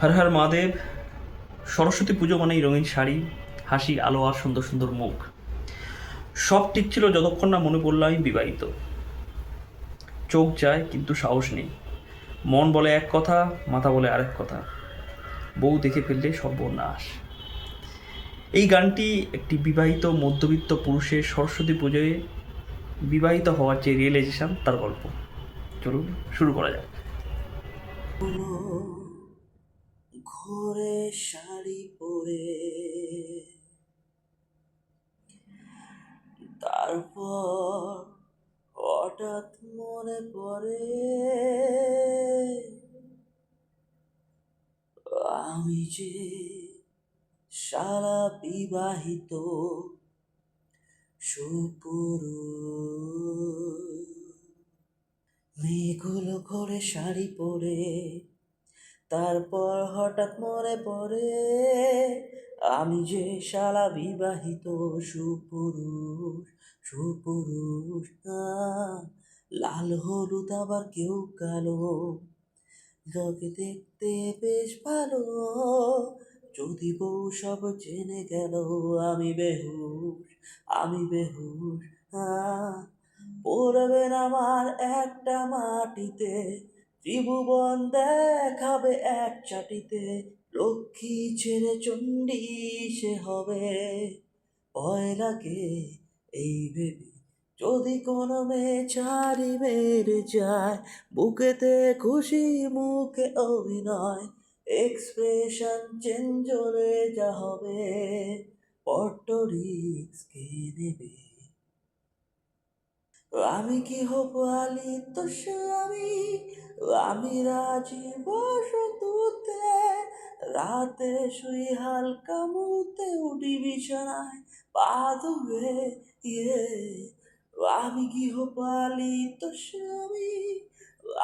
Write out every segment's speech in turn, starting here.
হর হর মহাদেব। সরস্বতী পুজো মানেই রঙিন শাড়ি, হাসি, আলো আর সুন্দর সুন্দর মুখ। সব ঠিক ছিল যতক্ষণ না মনে পড়লো আমি বিবাহিত। চোখ যায় কিন্তু সাহস নেই। মন বলে এক কথা, মাথা বলে আরেক কথা। বউ দেখে ফেললে সর্বনাশ। এই গানটি একটি বিবাহিত মধ্যবিত্ত পুরুষের সরস্বতী পুজোয় বিবাহিত হওয়ার যে রিয়েলাইজেশন তার গল্প। চলুন শুরু করা যাক। ঘরে শাড়ি পরে তারপর হঠাৎ মনে পড়ে আমি যে সারা বিবাহিত সুপুরুষ। মেয়েগুলো ঘরে শাড়ি পরে তারপর হঠাৎ মনে পড়ে আমি যে শালা বিবাহিত সুপুরুষ সুপুরুষ। লাল হলুদ আবার কেউ কালো, যাকে দেখতে বেশ ভালো। যদি বউ সব জেনে গেল আমি বেহুশ, আমি বেহুশ। পড়বেন আমার একটা মাটিতে, ত্রিভুবন দেখাবে এক চাটিতে। লক্ষ্মী ছেড়ে চণ্ডী সে হবে, ভয় লাগে এই ভেবে যদি কোনো মেয়ে ছাড়ি মেরে যায়। বুকেতে খুশি মুখে অভিনয়, এক্সপ্রেশন চেঞ্জ হলে যা হবে, বড্ড রিস্ক কে নেবে। আমি কি হব আলিত স্বামী, আমি রাজি বসতুতে। রাতে শুই হালকা মুতে, উঠি বিছানায় পা ধুয়ে। ইয়ে আমি কি হব আলিত স্বামী,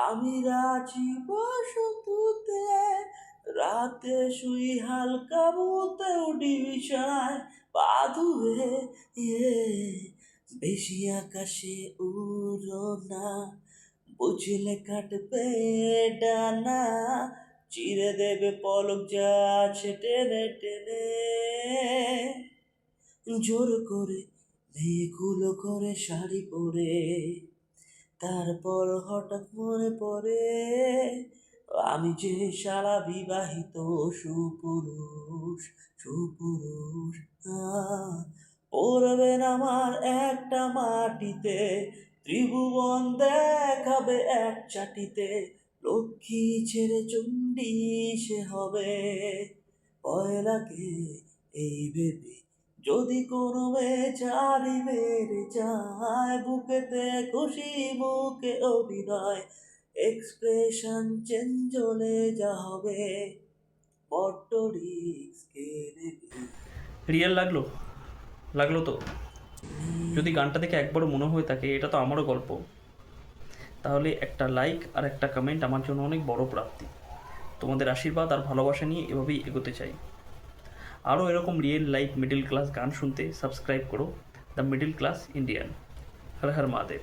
আমি রাজি বসতুতে। রাতে শুই হালকা মুতে, উঠি বিছানায় পা ধুয়ে। ইয়ে বেশি আকাশে উড়ো না, বুঝলে কাটবে ডানা। চিরে দেবে পলক যা আছে টেনে টেনে। জোর করে মেয়েগুলো করে শাড়ি পরে তারপর হঠাৎ মনে পড়ে আমি যে সারা বিবাহিত সুপুরুষ সুপুরুষ। পড়বেন আমার একটা মাটিতে, ত্রিভুবন দেখাবে এক চাটিতে। লক্ষ্মী ছেড়ে চণ্ডী সে হবে, ভয় লাগে এই ভেবে যদি কোনো মেয়ে ছাড়ি মেরে যায়। বুকেতে খুশি মুখে অভিনয়, এক্সপ্রেশন চেঞ্জ হলে যা হবে, বড্ড রিস্ক কে নেবে। রিয়েল লাগলো? লাগলো তো? যদি গানটা দেখে একবারও মনে হয়ে থাকে এটা তো আমারও গল্প, তাহলে একটা লাইক আর একটা কমেন্ট আমার জন্য অনেক বড় প্রাপ্তি। তোমাদের আশীর্বাদ আর ভালোবাসা নিয়ে এভাবেই এগোতে চাই। আরও এরকম রিয়েল লাইফ মিডল ক্লাস গান শুনতে সাবস্ক্রাইব করো the middle class Indian. Har Har Mahadev.